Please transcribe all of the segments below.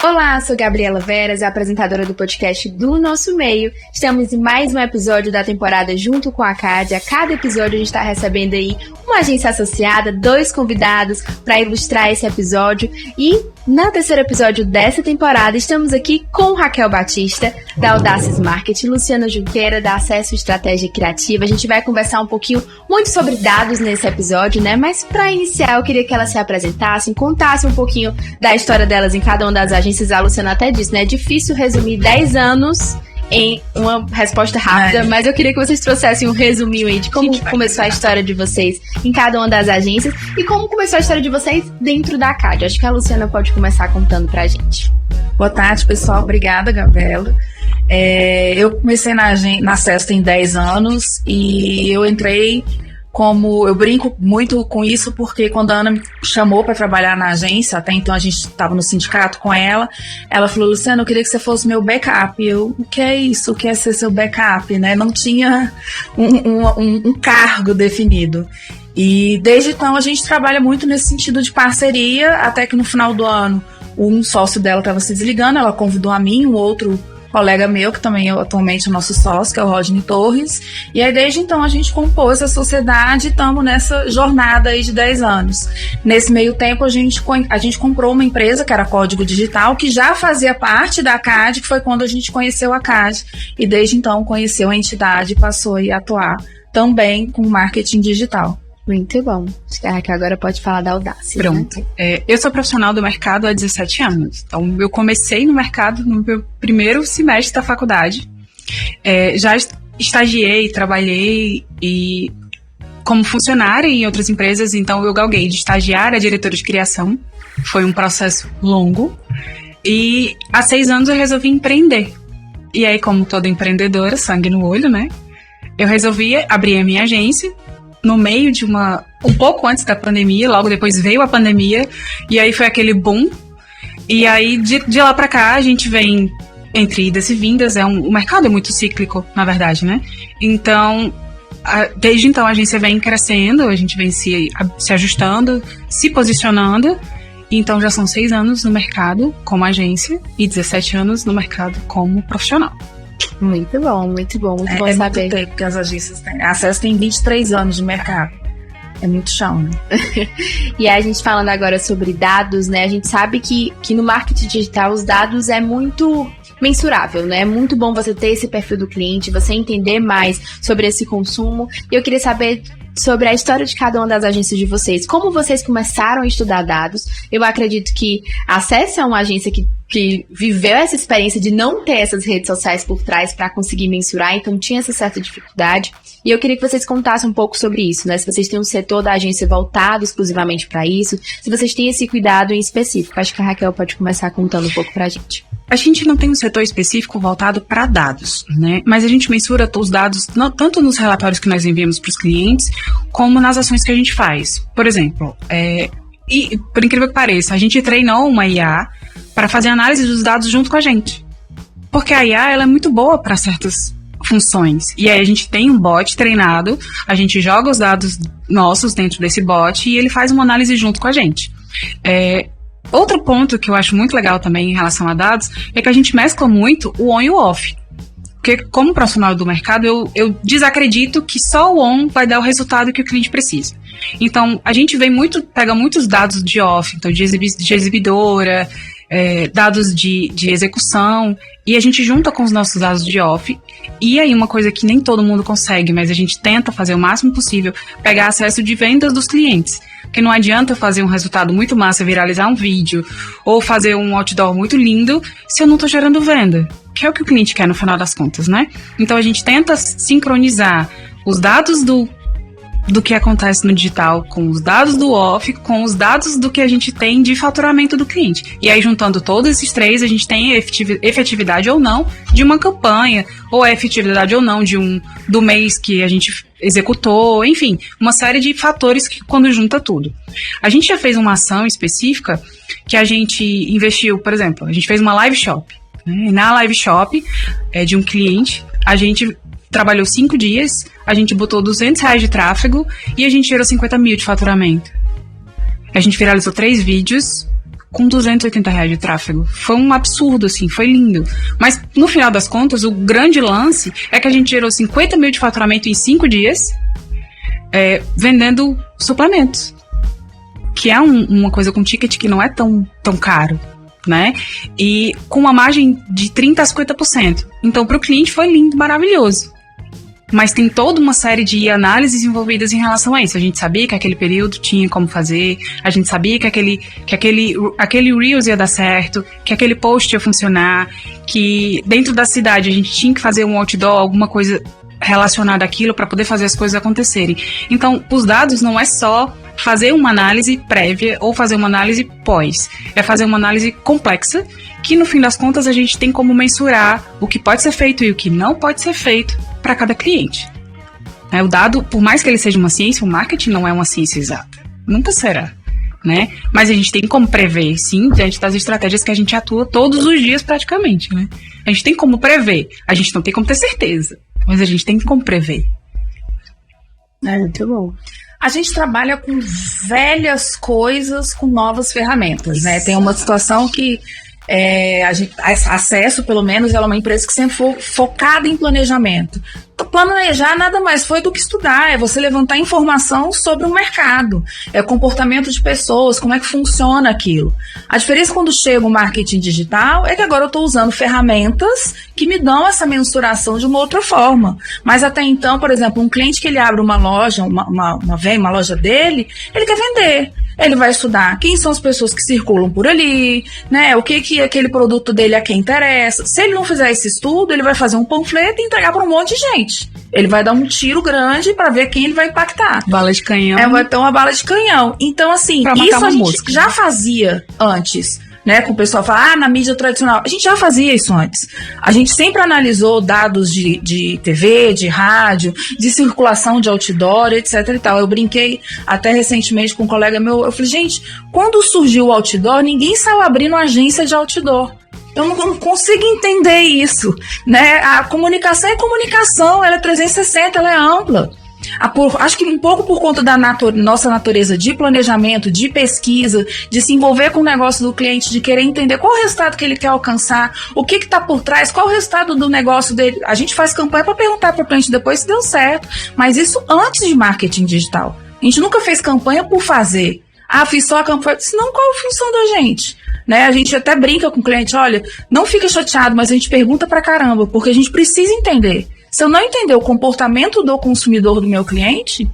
Olá, sou Gabriela Veras, apresentadora do podcast do Nosso Meio. Estamos em mais um episódio da temporada junto com a CAD. A cada episódio a gente está recebendo aí uma agência associada, 2 convidados para ilustrar esse episódio. E no terceiro episódio dessa temporada estamos aqui com Raquel Batista, da Audaces Marketing, Luciana Junqueira, da Acesso Estratégia Criativa. A gente vai conversar um pouquinho muito sobre dados nesse episódio, né? Mas para iniciar eu queria que elas se apresentassem, contassem um pouquinho da história delas em cada uma das agências. A Luciana até disse, né? É difícil resumir 10 anos em uma resposta rápida, mas eu queria que vocês trouxessem um resuminho aí de como começou a história de vocês em cada uma das agências e como começou a história de vocês dentro da CAD. Acho que a Luciana pode começar contando pra gente. Boa tarde, pessoal. Obrigada, Gabriela. Eu comecei na Acesso tem 10 anos e eu entrei eu brinco muito com isso porque quando a Ana me chamou para trabalhar na agência, até então a gente estava no sindicato com ela falou, Luciana, eu queria que você fosse meu backup. O que é isso? O que é ser seu backup? Né? Não tinha um cargo definido. E desde então a gente trabalha muito nesse sentido de parceria, até que no final do ano um sócio dela estava se desligando, ela convidou a mim, um outro colega meu, que também é atualmente o nosso sócio, que é o Rodney Torres, e aí desde então a gente compôs a sociedade e estamos nessa jornada aí de 10 anos. Nesse meio tempo a gente comprou uma empresa, que era Código Digital, que já fazia parte da CAD, que foi quando a gente conheceu a CAD, e desde então conheceu a entidade e passou a atuar também com marketing digital. Muito bom. Acho que a Raquel agora pode falar da Audaces. Pronto. Né? Eu sou profissional do mercado há 17 anos. Então, eu comecei no mercado no meu primeiro semestre da faculdade. Já estagiei, trabalhei como funcionária em outras empresas. Então, eu galguei de estagiária a diretora de criação. Foi um processo longo. E há 6 anos eu resolvi empreender. E aí, como toda empreendedora, sangue no olho, né? Eu resolvi abrir a minha agência no meio de um pouco antes da pandemia, logo depois veio a pandemia, e aí foi aquele boom, e aí de lá pra cá a gente vem entre idas e vindas, o mercado é muito cíclico, na verdade, né? Então, desde então a agência vem crescendo, a gente vem se ajustando, se posicionando, então já são 6 anos no mercado como agência e 17 anos no mercado como profissional. Muito bom, muito bom, muito bom saber. Muito tempo que as agências têm. A Acesso tem 23 anos de mercado. É muito chão, né? E a gente falando agora sobre dados, né? A gente sabe que no marketing digital os dados é muito mensurável, né? É muito bom você ter esse perfil do cliente, você entender mais sobre esse consumo. E eu queria saber sobre a história de cada uma das agências de vocês. Como vocês começaram a estudar dados? Eu acredito que a Acesso é uma agência que viveu essa experiência de não ter essas redes sociais por trás para conseguir mensurar, então tinha essa certa dificuldade. E eu queria que vocês contassem um pouco sobre isso, né? Se vocês têm um setor da agência voltado exclusivamente para isso, se vocês têm esse cuidado em específico. Acho que a Raquel pode começar contando um pouco para a gente. A gente não tem um setor específico voltado para dados, né? Mas a gente mensura os dados tanto nos relatórios que nós enviamos para os clientes, como nas ações que a gente faz. Por exemplo, e por incrível que pareça, a gente treinou uma IA para fazer análise dos dados junto com a gente. Porque a IA ela é muito boa para certas funções. E aí a gente tem um bot treinado, a gente joga os dados nossos dentro desse bot e ele faz uma análise junto com a gente. Outro ponto que eu acho muito legal também em relação a dados é que a gente mescla muito o on e o off. Porque como profissional do mercado, eu desacredito que só o on vai dar o resultado que o cliente precisa. Então, a gente pega muitos dados de off, então de exibidora, dados de execução, e a gente junta com os nossos dados de off. E aí uma coisa que nem todo mundo consegue, mas a gente tenta fazer o máximo possível, pegar acesso de vendas dos clientes. Porque não adianta fazer um resultado muito massa, viralizar um vídeo, ou fazer um outdoor muito lindo, se eu não estou gerando venda. Que é o que o cliente quer no final das contas, né? Então a gente tenta sincronizar os dados do que acontece no digital com os dados do off, com os dados do que a gente tem de faturamento do cliente. E aí, juntando todos esses 3, a gente tem efetividade ou não de uma campanha, ou a efetividade ou não do mês que a gente executou, enfim, uma série de fatores que quando junta tudo. A gente já fez uma ação específica que a gente investiu, por exemplo, a gente fez uma live shop. Né? Na live shop de um cliente, a gente trabalhou 5 dias, a gente botou R$200 de tráfego e a gente gerou 50 mil de faturamento. A gente viralizou 3 vídeos com R$280 de tráfego. Foi um absurdo, assim, foi lindo. Mas, no final das contas, o grande lance é que a gente gerou 50 mil de faturamento em 5 dias, vendendo suplementos. Que é uma coisa com ticket que não é tão caro, né? E com uma margem de 30% a 50%. Então, para o cliente foi lindo, maravilhoso. Mas tem toda uma série de análises envolvidas em relação a isso. A gente sabia que aquele período tinha como fazer, a gente sabia que aquele Reels ia dar certo, que aquele post ia funcionar, que dentro da cidade a gente tinha que fazer um outdoor, alguma coisa relacionada àquilo para poder fazer as coisas acontecerem. Então, os dados não é só fazer uma análise prévia ou fazer uma análise pós. É fazer uma análise complexa, que no fim das contas a gente tem como mensurar o que pode ser feito e o que não pode ser feito para cada cliente. O dado, por mais que ele seja uma ciência, o marketing não é uma ciência exata. Nunca será, né? Mas a gente tem como prever, sim, diante das estratégias que a gente atua todos os dias praticamente, né? A gente tem como prever. A gente não tem como ter certeza, mas a gente tem como prever. Muito bom. A gente trabalha com velhas coisas com novas ferramentas, né? Tem uma situação que Acesso, pelo menos, ela é uma empresa que sempre foi focada em planejamento. Planejar nada mais foi do que estudar, é você levantar informação sobre o mercado, é comportamento de pessoas, como é que funciona aquilo. A diferença quando chega o marketing digital é que agora eu estou usando ferramentas que me dão essa mensuração de uma outra forma. Mas até então, por exemplo, um cliente que ele abre uma loja, uma loja dele, ele quer vender. Ele vai estudar quem são as pessoas que circulam por ali, né? O que aquele produto dele a quem interessa. Se ele não fizer esse estudo, ele vai fazer um panfleto e entregar para um monte de gente. Ele vai dar um tiro grande para ver quem ele vai impactar. Bala de canhão. Vai ter uma bala de canhão. Então, assim, isso a gente já fazia antes. Né, com o pessoal fala, na mídia tradicional. A gente já fazia isso antes. A gente sempre analisou dados de TV, de rádio, de circulação de outdoor, etc e tal. Eu brinquei até recentemente com um colega meu, eu falei, gente, quando surgiu o outdoor, ninguém saiu abrindo agência de outdoor. Eu não consigo entender isso, né? A comunicação é comunicação, ela é 360, ela é ampla. Acho que um pouco por conta da nossa natureza de planejamento, de pesquisa, de se envolver com o negócio do cliente, de querer entender qual o resultado que ele quer alcançar, o que está por trás, qual o resultado do negócio dele. A gente faz campanha para perguntar para o cliente depois se deu certo, mas isso antes de marketing digital. A gente nunca fez campanha por fazer. Fiz só a campanha, senão qual a função da gente? Né? A gente até brinca com o cliente, olha, não fica chateado, mas a gente pergunta pra caramba, porque a gente precisa entender. Se eu não entender o comportamento do consumidor do meu cliente,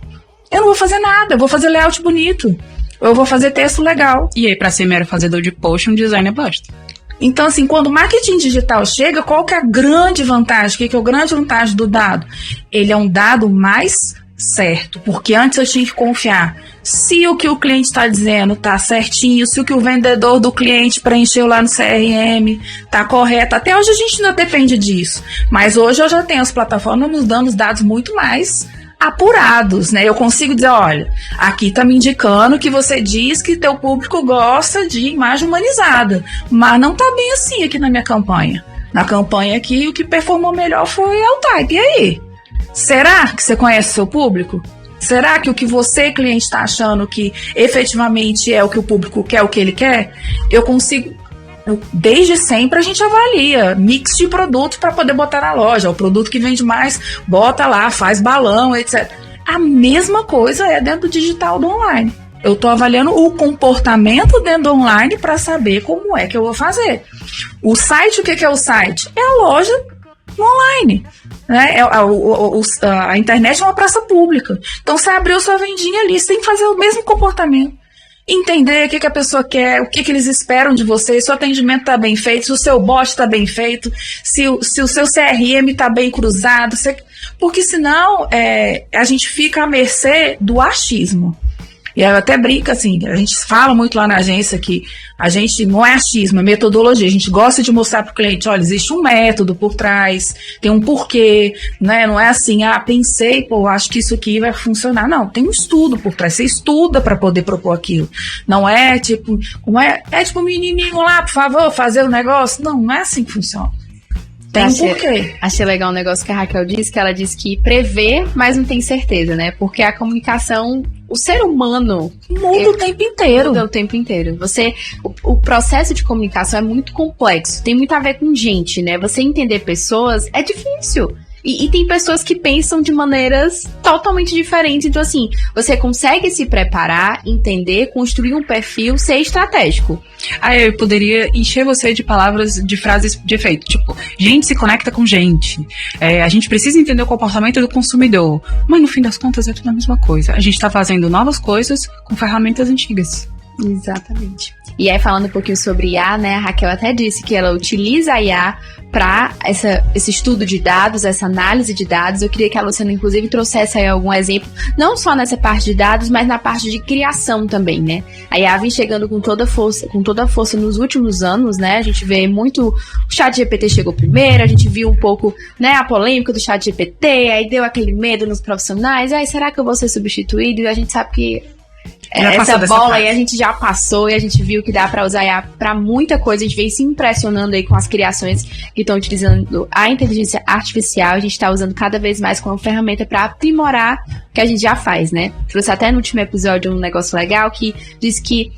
eu não vou fazer nada, eu vou fazer layout bonito, eu vou fazer texto legal. E aí, para ser mero fazedor de post, um designer basta. Então, assim, quando o marketing digital chega, qual que é a grande vantagem? O que é a grande vantagem do dado? Ele é um dado mais certo, porque antes eu tinha que confiar se o que o cliente está dizendo está certinho, se o que o vendedor do cliente preencheu lá no CRM está correto. Até hoje a gente ainda depende disso, mas hoje eu já tenho as plataformas nos dando os dados muito mais apurados, né? Eu consigo dizer, olha, aqui está me indicando que você diz que teu público gosta de imagem humanizada, mas não está bem assim aqui na minha campanha. Na campanha aqui, o que performou melhor foi o Type. E aí? Será que você conhece o seu público? Será que o que você, cliente, está achando que efetivamente é o que o público quer, o que ele quer? Eu consigo, desde sempre a gente avalia mix de produtos para poder botar na loja. O produto que vende mais, bota lá, faz balão, etc. A mesma coisa é dentro do digital do online. Eu estou avaliando o comportamento dentro do online para saber como é que eu vou fazer. O site, o que é o site? É a loja no online. Né? A internet é uma praça pública. Então você abriu sua vendinha ali, você tem que fazer o mesmo comportamento. Entender o que a pessoa quer, o que eles esperam de você, se o atendimento está bem feito, se o seu bot está bem feito, se o seu CRM está bem cruzado. Porque senão a gente fica à mercê do achismo. E eu até brinco assim, a gente fala muito lá na agência que a gente não é achismo, é metodologia. A gente gosta de mostrar para o cliente, olha, existe um método por trás, tem um porquê, né? Não é assim, pensei, acho que isso aqui vai funcionar. Não, tem um estudo por trás, você estuda para poder propor aquilo. Não é tipo, tipo um menininho lá, por favor, fazer o negócio. Não é assim que funciona. Tem um porquê. Achei legal um negócio que a Raquel disse, que ela disse que prevê, mas não tem certeza, né? Porque a comunicação, o ser humano muda o tempo inteiro. Muda o tempo inteiro. o processo de comunicação é muito complexo, tem muito a ver com gente, né? Você entender pessoas é difícil. E tem pessoas que pensam de maneiras totalmente diferentes. Então, assim, você consegue se preparar, entender, construir um perfil, ser estratégico. Aí eu poderia encher você de palavras, de frases de efeito. Tipo, gente se conecta com gente. A gente precisa entender o comportamento do consumidor. Mas, no fim das contas, é tudo a mesma coisa. A gente tá fazendo novas coisas com ferramentas antigas. Exatamente. E aí, falando um pouquinho sobre IA, né, a Raquel até disse que ela utiliza a IA para esse estudo de dados, essa análise de dados. Eu queria que a Luciana, inclusive, trouxesse aí algum exemplo, não só nessa parte de dados, mas na parte de criação também, né? A IA vem chegando com toda a força nos últimos anos, né? A gente vê muito, o ChatGPT chegou primeiro, a gente viu um pouco, né, a polêmica do ChatGPT, aí deu aquele medo nos profissionais, será que eu vou ser substituído? E a gente sabe que essa bola aí a gente já passou e a gente viu que dá para usar IA para muita coisa. A gente vem se impressionando aí com as criações que estão utilizando a inteligência artificial. A gente está usando cada vez mais como ferramenta para aprimorar o que a gente já faz, né? Trouxe até no último episódio um negócio legal que diz que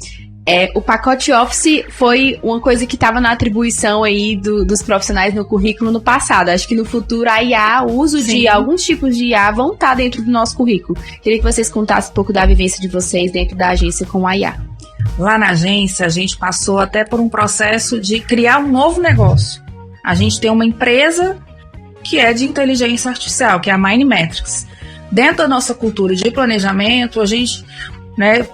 o pacote Office foi uma coisa que estava na atribuição aí dos profissionais no currículo no passado. Acho que no futuro a IA, o uso de alguns tipos de IA vão estar dentro do nosso currículo. Queria que vocês contassem um pouco da vivência de vocês dentro da agência com a IA. Lá na agência, a gente passou até por um processo de criar um novo negócio. A gente tem uma empresa que é de inteligência artificial, que é a Mindmetrics. Dentro da nossa cultura de planejamento, a gente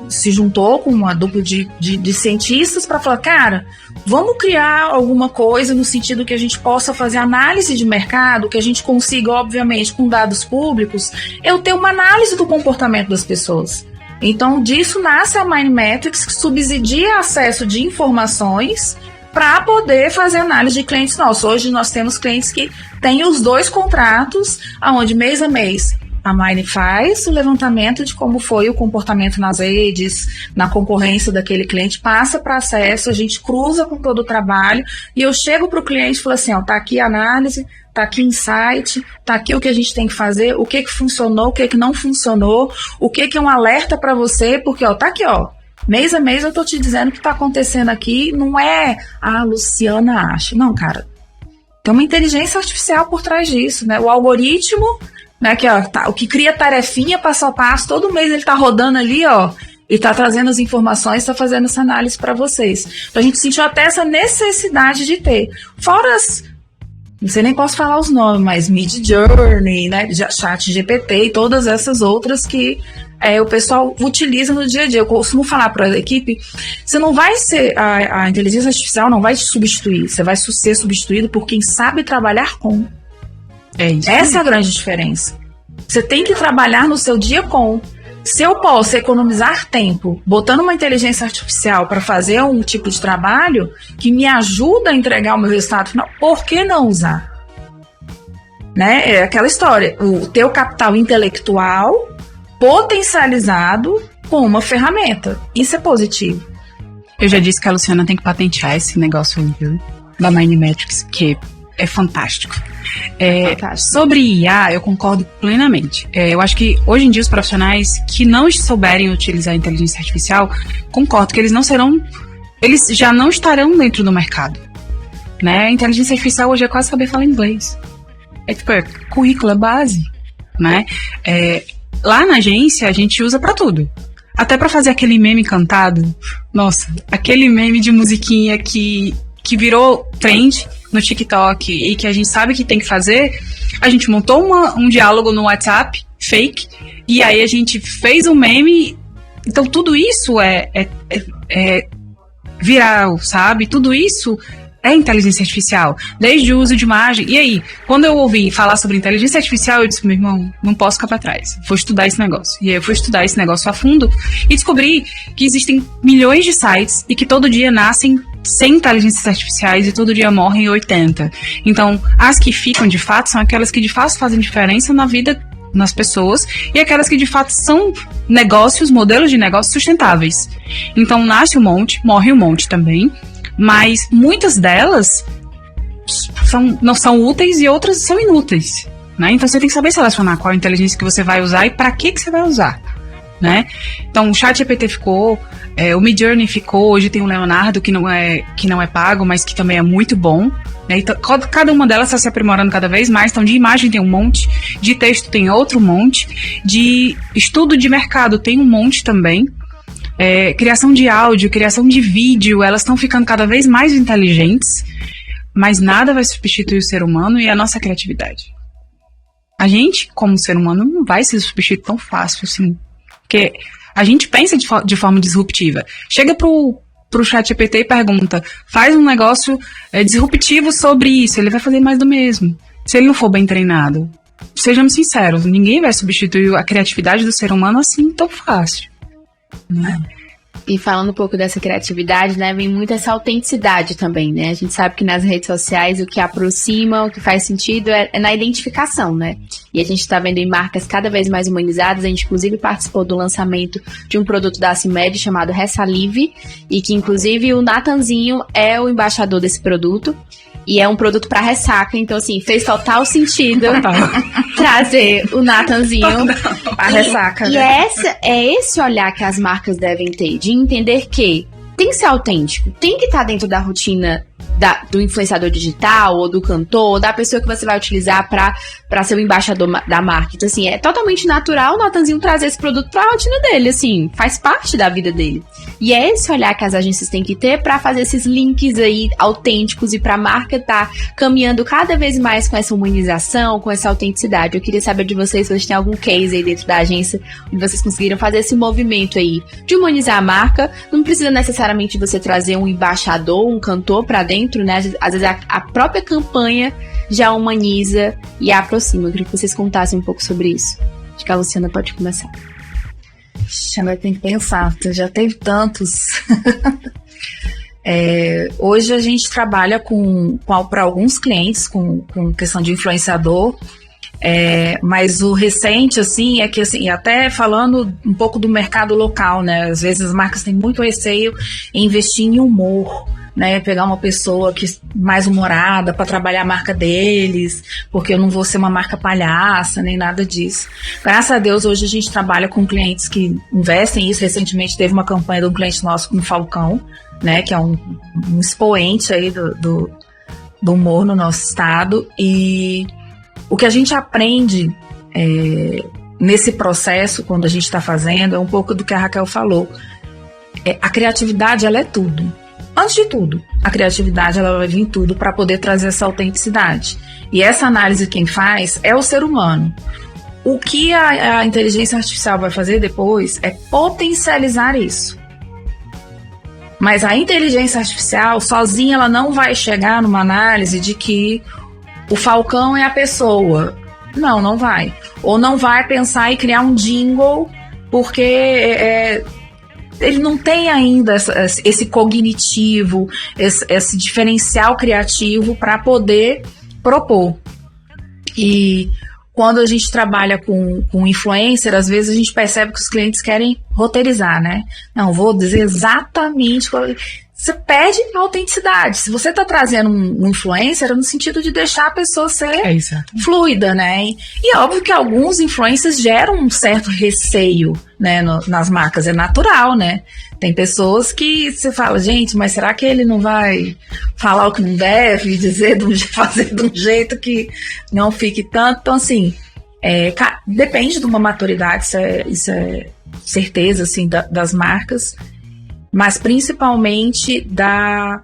se juntou com uma dupla de cientistas para falar, cara, vamos criar alguma coisa no sentido que a gente possa fazer análise de mercado, que a gente consiga, obviamente, com dados públicos, eu ter uma análise do comportamento das pessoas. Então, disso nasce a Mindmetrics, que subsidia acesso de informações para poder fazer análise de clientes nossos. Hoje nós temos clientes que têm os 2 contratos, onde mês a mês a Mind faz o levantamento de como foi o comportamento nas redes, na concorrência daquele cliente, passa para acesso, a gente cruza com todo o trabalho e eu chego para o cliente e falo assim, tá aqui a análise, tá aqui insight, tá aqui o que a gente tem que fazer, o que funcionou, o que não funcionou, o que é um alerta para você, porque tá aqui, mês a mês eu tô te dizendo o que tá acontecendo aqui, não é a Luciana acha, não, cara, tem uma inteligência artificial por trás disso, né? O algoritmo, né, o que cria tarefinha passo a passo, todo mês ele tá rodando ali, e tá trazendo as informações, tá fazendo essa análise para vocês. Então a gente sentiu até essa necessidade de ter. Fora não sei nem posso falar os nomes, mas Midjourney, né, ChatGPT e todas essas outras que o pessoal utiliza no dia a dia. Eu costumo falar para a equipe, você não vai ser, a inteligência artificial não vai te substituir, você vai ser substituído por quem sabe trabalhar com. Essa é a grande diferença. Você tem que trabalhar no seu dia com. Se eu posso economizar tempo botando uma inteligência artificial para fazer um tipo de trabalho que me ajuda a entregar o meu resultado final, por que não usar? Né? É aquela história, o teu capital intelectual potencializado com uma ferramenta. Isso é positivo. Eu já disse que a Luciana tem que patentear esse negócio aí, viu? Da Mindmetrics, que é fantástico. Sobre IA, eu concordo plenamente. Eu acho que hoje em dia os profissionais que não souberem utilizar a inteligência artificial, concordo que eles já não estarão dentro do mercado, né? A inteligência artificial hoje é quase saber falar inglês. Currículo é base, né? Lá na agência a gente usa pra tudo. Até pra fazer aquele meme cantado. Nossa, aquele meme de musiquinha que virou trend no TikTok e que a gente sabe que tem que fazer, a gente montou um diálogo no WhatsApp, fake, e aí a gente fez um meme. Então tudo isso é viral, sabe? Tudo isso é inteligência artificial, desde o uso de imagem. E aí, quando eu ouvi falar sobre inteligência artificial, eu disse, meu irmão, não posso ficar pra trás, vou estudar esse negócio. E aí eu fui estudar esse negócio a fundo e descobri que existem milhões de sites e que todo dia nascem 100 inteligências artificiais e todo dia morrem 80. Então, as que ficam de fato são aquelas que de fato fazem diferença na vida nas pessoas e aquelas que de fato são negócios, modelos de negócios sustentáveis. Então, nasce um monte, morre um monte também, mas muitas delas não são úteis e outras são inúteis, né? Então, você tem que saber selecionar qual inteligência que você vai usar e para que você vai usar, né? Então, o ChatGPT ficou, O Midjourney ficou, hoje tem o Leonardo, que não é pago, mas que também é muito bom. Né? Então, cada uma delas está se aprimorando cada vez mais. Então, de imagem tem um monte, de texto tem outro monte, de estudo de mercado tem um monte também. Criação de áudio, criação de vídeo, elas estão ficando cada vez mais inteligentes, mas nada vai substituir o ser humano e a nossa criatividade. A gente, como ser humano, não vai se substituir tão fácil assim, porque a gente pensa de forma disruptiva. Chega pro ChatGPT e pergunta, faz um negócio disruptivo sobre isso, ele vai fazer mais do mesmo, se ele não for bem treinado. Sejamos sinceros, ninguém vai substituir a criatividade do ser humano assim tão fácil. Né? E falando um pouco dessa criatividade, né, vem muito essa autenticidade também, né? A gente sabe que nas redes sociais o que aproxima, o que faz sentido é na identificação, né? E a gente está vendo em marcas cada vez mais humanizadas. A gente, inclusive, participou do lançamento de um produto da CIMED chamado Ressalive, e que, inclusive, o Natanzinho é o embaixador desse produto. E é um produto para ressaca, então, assim, fez total sentido trazer o Natanzinho para ressaca. E é esse olhar que as marcas devem ter, de entender que tem que ser autêntico, tem que estar dentro da rotina do influenciador digital, ou do cantor, ou da pessoa que você vai utilizar para ser o embaixador da marca. Então, assim, é totalmente natural o Natanzinho trazer esse produto para a rotina dele, assim, faz parte da vida dele. E é esse olhar que as agências têm que ter para fazer esses links aí autênticos e para a marca estar caminhando cada vez mais com essa humanização, com essa autenticidade. Eu queria saber de vocês se vocês têm algum case aí dentro da agência onde vocês conseguiram fazer esse movimento aí de humanizar a marca. Não precisa necessariamente você trazer um embaixador, um cantor para dentro, né? Às vezes a própria campanha já humaniza e aproxima. Eu queria que vocês contassem um pouco sobre isso. Acho que a Luciana pode começar. Agora tem que pensar, já teve tantos. Hoje a gente trabalha para alguns clientes com questão de influenciador, mas o recente, assim, é que, assim, até falando um pouco do mercado local, né? Às vezes as marcas têm muito receio em investir em humor, né, pegar uma pessoa mais humorada para trabalhar a marca deles, porque eu não vou ser uma marca palhaça, nem nada disso. Graças a Deus, hoje a gente trabalha com clientes que investem nisso. Recentemente teve uma campanha de um cliente nosso com o Falcão, né, que é um expoente aí do humor no nosso estado. E o que a gente aprende nesse processo, quando a gente está fazendo, é um pouco do que a Raquel falou. A criatividade, ela é tudo. Antes de tudo, a criatividade, ela vai vir tudo para poder trazer essa autenticidade. E essa análise quem faz é o ser humano. O que a inteligência artificial vai fazer depois é potencializar isso. Mas a inteligência artificial, sozinha, ela não vai chegar numa análise de que o Falcão é a pessoa. Não vai. Ou não vai pensar em criar um jingle, porque ele não tem ainda esse cognitivo, esse diferencial criativo para poder propor. E quando a gente trabalha com influencer, às vezes a gente percebe que os clientes querem roteirizar, né? Não, vou dizer exatamente qual. Você perde a autenticidade. Se você está trazendo um influencer, é no sentido de deixar a pessoa ser fluida, né? E é óbvio que alguns influencers geram um certo receio, né, nas marcas. É natural, né? Tem pessoas que você fala, gente, mas será que ele não vai falar o que não deve, fazer de um jeito que não fique tanto? Então, assim, depende de uma maturidade, isso é certeza, assim, das marcas. Mas principalmente da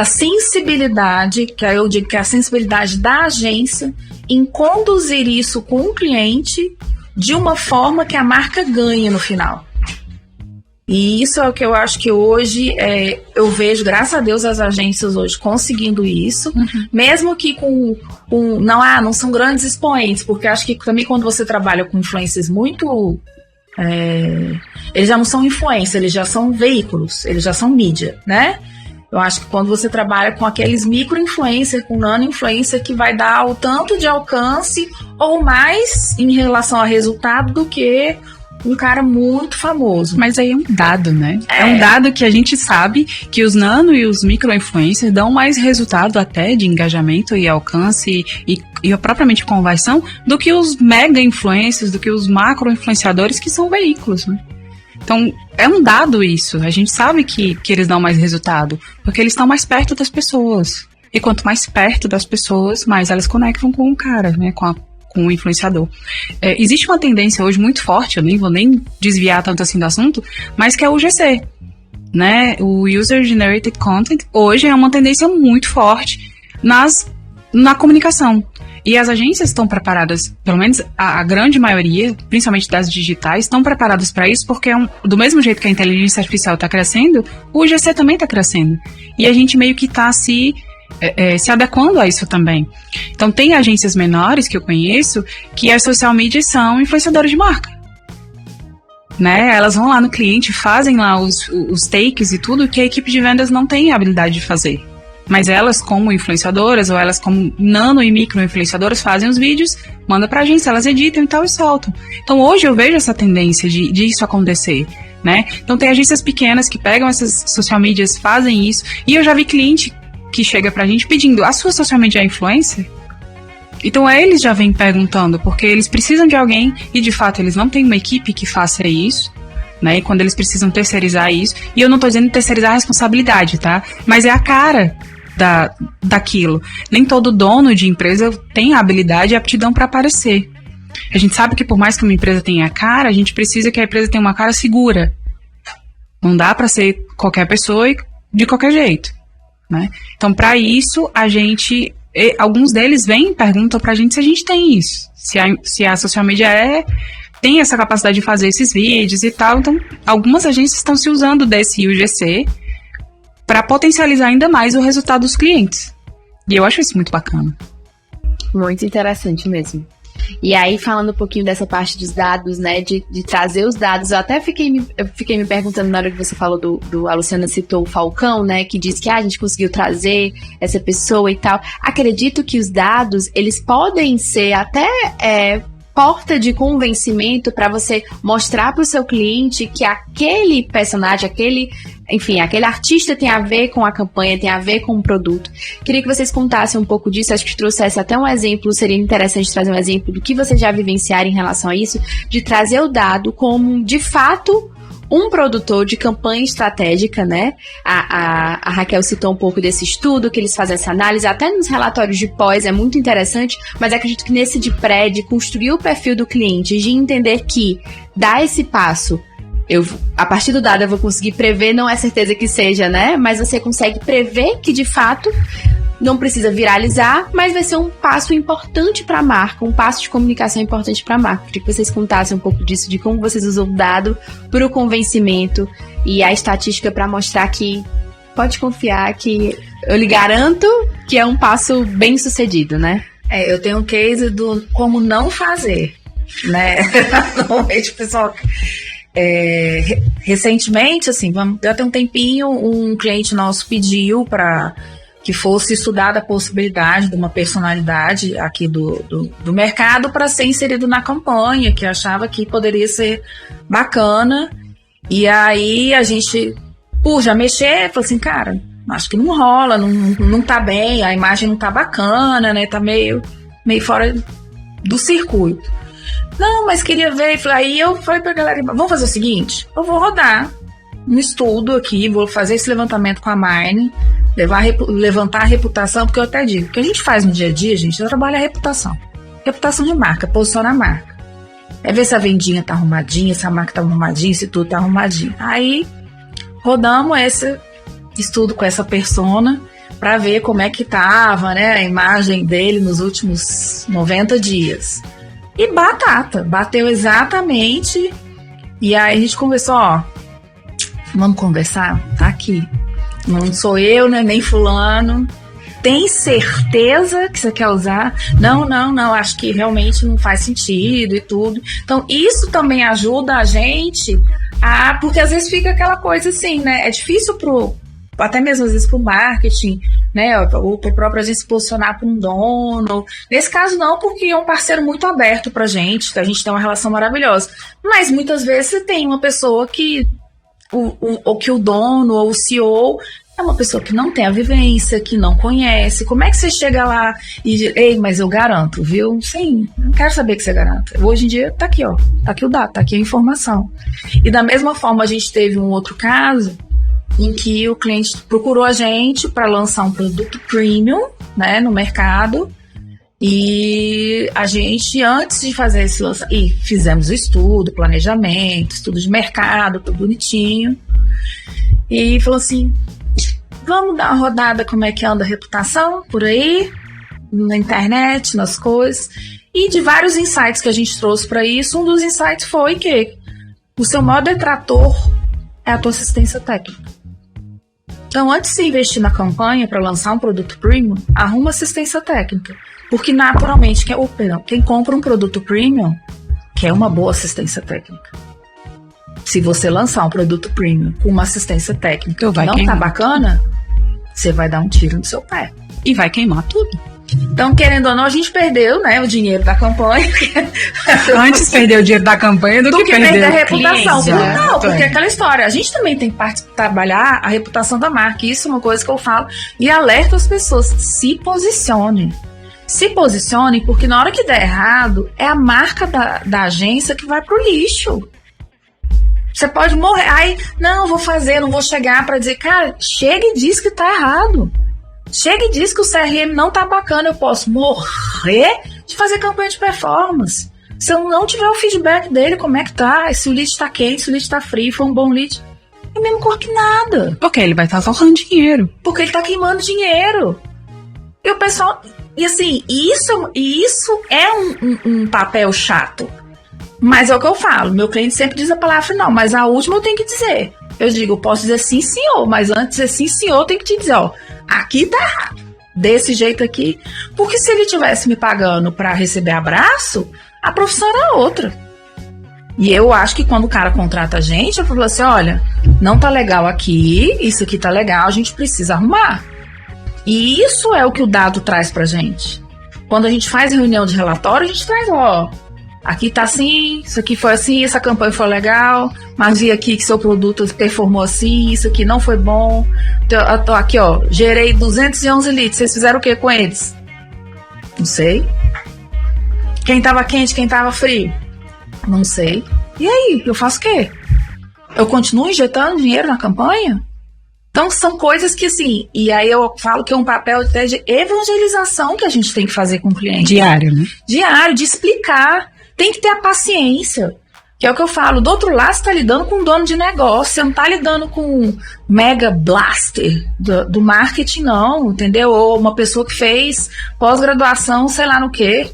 sensibilidade, que aí eu digo que é a sensibilidade da agência em conduzir isso com o cliente de uma forma que a marca ganhe no final. E isso é o que eu acho que hoje eu vejo, graças a Deus, as agências hoje conseguindo isso, mesmo que não são grandes expoentes, porque acho que também quando você trabalha com influências muito... eles já não são influência, eles já são veículos, eles já são mídia, né? Eu acho que quando você trabalha com aqueles micro-influencer, com nano-influencer, que vai dar o tanto de alcance ou mais em relação a resultado do que um cara muito famoso. Mas aí é um dado, né? É um dado que a gente sabe que os nano e os micro-influencers dão mais resultado até de engajamento e alcance e propriamente conversão do que os mega-influencers, do que os macro-influenciadores, que são veículos, né? Então, é um dado isso. A gente sabe que eles dão mais resultado, porque eles estão mais perto das pessoas. E quanto mais perto das pessoas, mais elas conectam com o cara, né, com o influenciador. Existe uma tendência hoje muito forte, eu nem vou nem desviar tanto assim do assunto, mas que é o UGC, né? O User Generated Content hoje é uma tendência muito forte na comunicação. E as agências estão preparadas, pelo menos a grande maioria, principalmente das digitais, estão preparadas para isso, porque do mesmo jeito que a inteligência artificial está crescendo, o UGC também está crescendo. E a gente meio que está se adequando a isso também. Então, tem agências menores que eu conheço que as social media são influenciadoras de marca. Né? Elas vão lá no cliente, fazem lá os takes e tudo que a equipe de vendas não tem a habilidade de fazer. Mas elas, como influenciadoras, ou elas como nano e micro influenciadoras, fazem os vídeos, mandam pra agência, elas editam e tal e soltam. Então hoje eu vejo essa tendência de isso acontecer, né? Então tem agências pequenas que pegam essas social medias, fazem isso, e eu já vi cliente que chega pra gente pedindo, a sua social media é influencer? Então eles já vêm perguntando, porque eles precisam de alguém, e de fato eles não têm uma equipe que faça isso, né? E quando eles precisam terceirizar isso, e eu não tô dizendo terceirizar a responsabilidade, tá? Mas é a cara daquilo. Nem todo dono de empresa tem a habilidade e a aptidão para aparecer. A gente sabe que por mais que uma empresa tenha a cara, a gente precisa que a empresa tenha uma cara segura. Não dá para ser qualquer pessoa e de qualquer jeito, né? Então, para isso, alguns deles vêm e perguntam pra gente se a gente tem isso. Se a social media tem essa capacidade de fazer esses vídeos e tal. Então, algumas agências estão se usando desse UGC para potencializar ainda mais o resultado dos clientes. E eu acho isso muito bacana. Muito interessante mesmo. E aí, falando um pouquinho dessa parte dos dados, né, de trazer os dados, eu até fiquei me perguntando na hora que você falou a Luciana citou o Falcão, né, que diz que a gente conseguiu trazer essa pessoa e tal. Acredito que os dados, eles podem ser até porta de convencimento para você mostrar para o seu cliente que aquele personagem, aquele artista tem a ver com a campanha, tem a ver com o produto. Queria que vocês contassem um pouco disso, acho que trouxesse até um exemplo, seria interessante trazer um exemplo do que vocês já vivenciaram em relação a isso, de trazer o dado como, de fato, um produtor de campanha estratégica, né? A Raquel citou um pouco desse estudo, que eles fazem essa análise, até nos relatórios de pós é muito interessante, mas acredito que nesse de pré, de construir o perfil do cliente, de entender que dar esse passo, a partir do dado eu vou conseguir prever, não é certeza que seja, né? Mas você consegue prever que, de fato, não precisa viralizar, mas vai ser um passo importante para a marca, um passo de comunicação importante para a marca. Queria que vocês contassem um pouco disso, de como vocês usam o dado para o convencimento e a estatística para mostrar que pode confiar que eu lhe garanto que é um passo bem sucedido, né? Eu tenho um case do como não fazer, né? Normalmente o pessoal... recentemente, assim, já tem um tempinho, um cliente nosso pediu para que fosse estudada a possibilidade de uma personalidade aqui do mercado para ser inserido na campanha, que achava que poderia ser bacana. E aí a gente, por já mexer, falou assim, cara, acho que não rola, não tá bem, a imagem não tá bacana, né? Tá meio fora do circuito. Não, mas queria ver. Aí eu falei pra galera, vamos fazer o seguinte, eu vou rodar um estudo aqui, vou fazer esse levantamento com a Marne, levantar a reputação, porque eu até digo, o que a gente faz no dia a dia, gente, eu trabalho a reputação de marca, posicionar a marca, ver se a vendinha tá arrumadinha, se a marca tá arrumadinha, se tudo tá arrumadinho. Aí rodamos esse estudo com essa persona para ver como é que tava, né, a imagem dele nos últimos 90 dias. E bateu exatamente. E aí a gente conversou, vamos conversar? Tá aqui. Não sou eu, né, nem fulano. Tem certeza que você quer usar? Não, acho que realmente não faz sentido e tudo. Então, isso também ajuda a gente porque às vezes fica aquela coisa assim, né? É difícil até mesmo às vezes pro marketing, né, ou pro próprio a gente se posicionar para um dono. Nesse caso não, porque é um parceiro muito aberto pra gente, a gente tem uma relação maravilhosa. Mas muitas vezes você tem uma pessoa que o dono ou o CEO é uma pessoa que não tem a vivência, que não conhece. Como é que você chega lá e diz, ei, mas eu garanto, viu? Sim, não quero saber que você garanta. Hoje em dia tá aqui, ó. Tá aqui o dado, tá aqui a informação. E da mesma forma, a gente teve um outro caso em que o cliente procurou a gente para lançar um produto premium, né, no mercado. E a gente, antes de fazer esse lançamento, e fizemos o estudo, planejamento, estudo de mercado, tudo bonitinho. E falou assim, vamos dar uma rodada como é que anda a reputação por aí, na internet, nas coisas. E de vários insights que a gente trouxe para isso, um dos insights foi que o seu maior detrator é a tua assistência técnica. Então, antes de se investir na campanha para lançar um produto premium, arruma assistência técnica. Porque, naturalmente, quem compra um produto premium quer uma boa assistência técnica. Se você lançar um produto premium com uma assistência técnica que não tá bacana, você vai dar um tiro no seu pé. E vai queimar tudo. Então, querendo ou não, a gente perdeu, né, o dinheiro da campanha. Antes perdeu o dinheiro da campanha do que perder a reputação. Cliente, não, porque é aquela história. A gente também tem que trabalhar a reputação da marca. Isso é uma coisa que eu falo. E alerto as pessoas. Se posicionem. Se posicionem, porque na hora que der errado, é a marca da agência que vai pro lixo. Você pode morrer. Aí, não vou fazer, não vou chegar pra dizer, cara, chega e diz que tá errado. Chega e diz que o CRM não tá bacana. Eu posso morrer de fazer campanha de performance. Se eu não tiver o feedback dele, como é que tá? Se o lead tá quente, se o lead tá frio, foi um bom lead. É mesmo cor que nada. Porque ele vai estar torrando dinheiro. Porque ele tá queimando dinheiro. E o pessoal... E assim, isso é um papel chato. Mas é o que eu falo. Meu cliente sempre diz a palavra final, mas a última eu tenho que dizer. Eu digo, eu posso dizer sim, senhor, mas antes de dizer sim, senhor, eu tenho que te dizer, ó, aqui tá errado. Desse jeito aqui. Porque se ele tivesse me pagando pra receber abraço, a profissão era outra. E eu acho que quando o cara contrata a gente, eu falo assim, olha, não tá legal aqui, isso aqui tá legal, a gente precisa arrumar. E isso é o que o dado traz pra gente. Quando a gente faz reunião de relatório, a gente traz, ó, aqui tá assim, isso aqui foi assim, essa campanha foi legal, mas vi aqui que seu produto performou assim, isso aqui não foi bom. Eu tô aqui, ó, gerei 211 leads, vocês fizeram o que com eles? Não sei. Quem tava quente, quem tava frio? Não sei. E aí, eu faço o quê? Eu continuo injetando dinheiro na campanha? Então, são coisas que, assim, e aí eu falo que é um papel até de evangelização que a gente tem que fazer com o cliente. Diário, né? Diário, de explicar. Tem que ter a paciência. Que é o que eu falo, do outro lado você tá lidando com um dono de negócio, você não tá lidando com um mega blaster do marketing, não, entendeu? Ou uma pessoa que fez pós-graduação, sei lá no quê.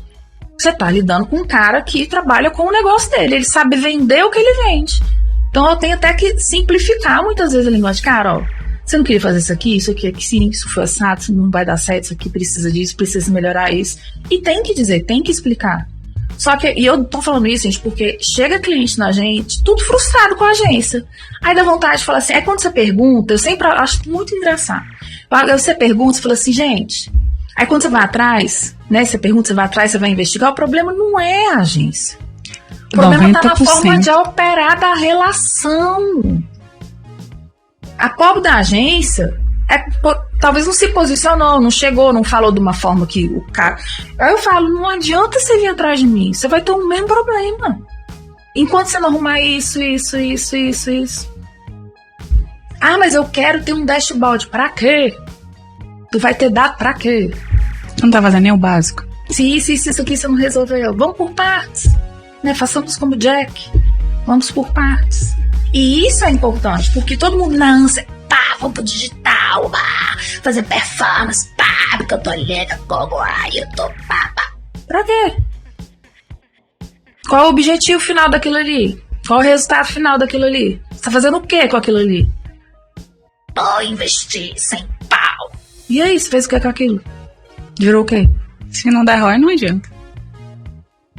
Você tá lidando com um cara que trabalha com o negócio dele, ele sabe vender o que ele vende. Então eu tenho até que simplificar muitas vezes a linguagem. Cara, ó, você não queria fazer isso aqui, sim, isso foi assado, isso não vai dar certo, isso aqui precisa disso, precisa melhorar isso. E tem que dizer, tem que explicar. Só que, e eu tô falando isso, gente, porque chega cliente na gente, tudo frustrado com a agência. Aí dá vontade de falar assim, quando você pergunta, eu sempre acho muito engraçado. Você pergunta, você fala assim, gente, aí quando você vai atrás, né, você pergunta, você vai atrás, você vai investigar, o problema não é a agência. O problema tá na forma de operar da relação. A pobre da agência talvez não se posicionou, não chegou, não falou de uma forma que o cara... Aí eu falo, não adianta você vir atrás de mim, você vai ter o mesmo problema. Enquanto você não arrumar isso. Ah, mas eu quero ter um dashboard. Pra quê? Tu vai ter dado pra quê? Não tá fazendo nem o básico. Se isso aqui você não resolveu, vamos por partes. Né? Façamos como Jack. Vamos por partes. E isso é importante, porque todo mundo na ânsia, pá, vamos pro digital, pá, fazer performance, pá, porque eu tô olhando Google, eu tô pá. Pra quê? Qual é o objetivo final daquilo ali? Qual é o resultado final daquilo ali? Você tá fazendo o que com aquilo ali? Vou investir 100 pau. E aí, você fez o que com aquilo? Virou o quê? Se não der ROI, não adianta.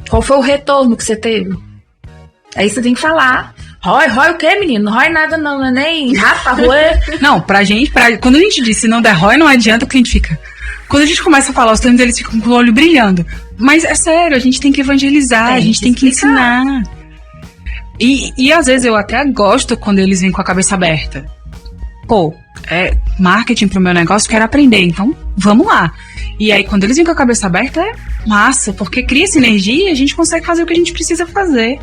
Qual foi o retorno que você teve? Aí você tem que falar. ROI o quê, menino? Não ROI nada não é nem rato pra roer. Não, quando a gente diz se não der ROI, não adianta, o cliente fica... Quando a gente começa a falar, os clientes eles ficam com o olho brilhando. Mas é sério, a gente tem que evangelizar, a gente tem que ensinar. E às vezes eu até gosto quando eles vêm com a cabeça aberta. marketing pro meu negócio, quero aprender, então vamos lá. E aí, quando eles vêm com a cabeça aberta, é massa, porque cria sinergia e a gente consegue fazer o que a gente precisa fazer.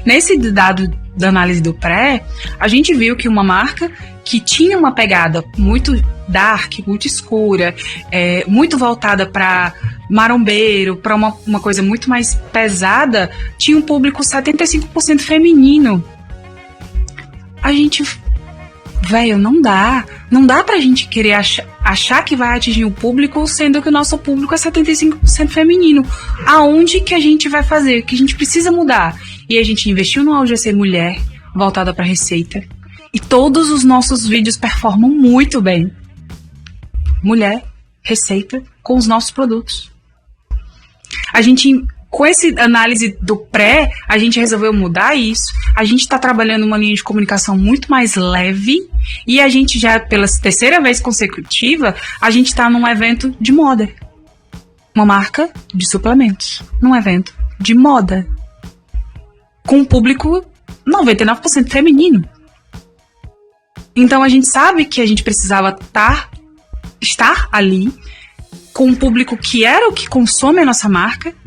Nesse dado da análise do pré, a gente viu que uma marca que tinha uma pegada muito dark, muito escura, muito voltada para marombeiro, para uma coisa muito mais pesada, tinha um público 75% feminino. A gente... Velho, não dá pra gente querer achar que vai atingir o público, sendo que o nosso público é 75% feminino. Aonde que a gente vai fazer? Que a gente precisa mudar. E a gente investiu no AUGC Mulher, voltada pra receita. E todos os nossos vídeos performam muito bem. Mulher, receita, com os nossos produtos. A gente... Com essa análise do pré, a gente resolveu mudar isso. A gente está trabalhando uma linha de comunicação muito mais leve. E a gente já, pela terceira vez consecutiva, a gente está num evento de moda. Uma marca de suplementos. Num evento de moda. Com um público 99% feminino. Então a gente sabe que a gente precisava estar ali com um público que era o que consome a nossa marca.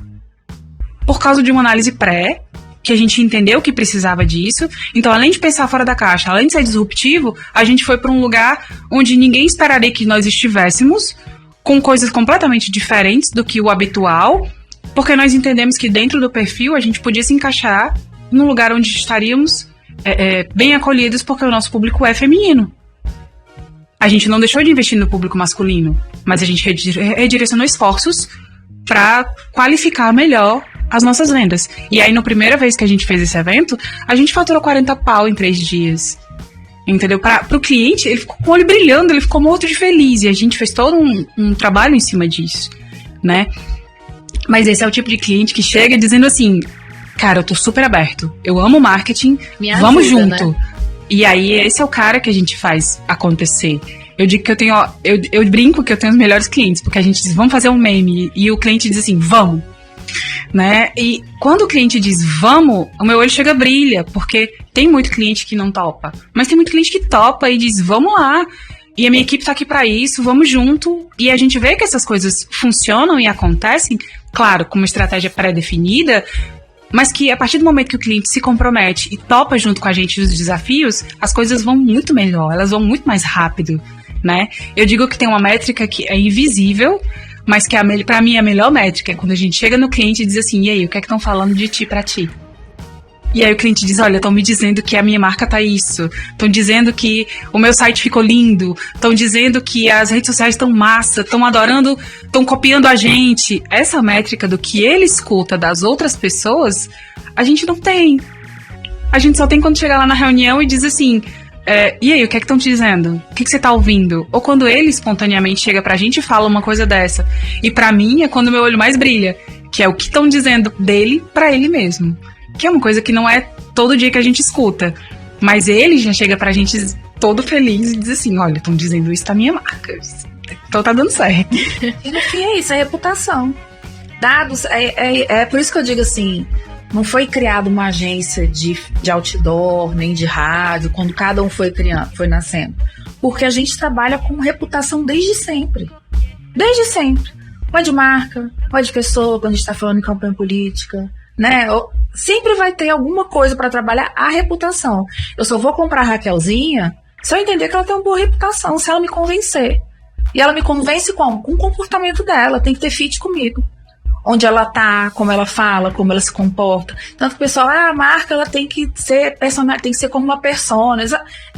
Por causa de uma análise pré, que a gente entendeu que precisava disso. Então, além de pensar fora da caixa, além de ser disruptivo, a gente foi para um lugar onde ninguém esperaria que nós estivéssemos, com coisas completamente diferentes do que o habitual, porque nós entendemos que dentro do perfil a gente podia se encaixar num lugar onde estaríamos bem acolhidos, porque o nosso público é feminino. A gente não deixou de investir no público masculino, mas a gente redirecionou esforços para qualificar melhor as nossas vendas. E aí, na primeira vez que a gente fez esse evento, a gente faturou 40 pau em 3 dias. Entendeu? Pro cliente, ele ficou com o olho brilhando, ele ficou morto de feliz. E a gente fez todo um trabalho em cima disso, né? Mas esse é o tipo de cliente que chega dizendo assim, cara, eu tô super aberto, eu amo marketing, vamos junto. Né? E aí, esse é o cara que a gente faz acontecer. Eu digo que eu tenho, eu brinco que eu tenho os melhores clientes, porque a gente diz, vamos fazer um meme, e o cliente diz assim, vamos. Né? E quando o cliente diz vamos, o meu olho chega a brilha, porque tem muito cliente que não topa, mas tem muito cliente que topa e diz vamos lá, e a minha equipe tá aqui para isso, vamos junto, e a gente vê que essas coisas funcionam e acontecem, claro, com uma estratégia pré-definida, mas que a partir do momento que o cliente se compromete e topa junto com a gente os desafios, as coisas vão muito melhor, elas vão muito mais rápido, né? Eu digo que tem uma métrica que é invisível, mas que pra mim a melhor métrica é quando a gente chega no cliente e diz assim, e aí, o que é que estão falando de ti pra ti? E aí o cliente diz, olha, estão me dizendo que a minha marca tá isso, estão dizendo que o meu site ficou lindo, estão dizendo que as redes sociais estão massa, estão adorando, estão copiando a gente. Essa métrica do que ele escuta das outras pessoas, a gente não tem. A gente só tem quando chega lá na reunião e diz assim, e aí, o que é que estão te dizendo? O que você tá ouvindo? Ou quando ele espontaneamente chega pra gente e fala uma coisa dessa. E pra mim é quando o meu olho mais brilha, que é o que estão dizendo dele pra ele mesmo. Que é uma coisa que não é todo dia que a gente escuta. Mas ele já chega pra gente todo feliz e diz assim, olha, estão dizendo isso da minha marca. Então tá dando certo. E no fim é isso, é reputação. Dados, é por isso que eu digo assim, não foi criada uma agência de outdoor, nem de rádio, quando cada um foi criando, foi nascendo. Porque a gente trabalha com reputação desde sempre. Desde sempre. Ou é de marca, ou é de pessoa, quando a gente está falando em campanha política, né? Sempre vai ter alguma coisa para trabalhar a reputação. Eu só vou comprar a Raquelzinha se eu entender que ela tem uma boa reputação, se ela me convencer. E ela me convence como? Com o comportamento dela, tem que ter fit comigo. Onde ela tá, como ela fala, como ela se comporta. Tanto que o pessoal, a marca ela tem que ser personagem, tem que ser como uma persona.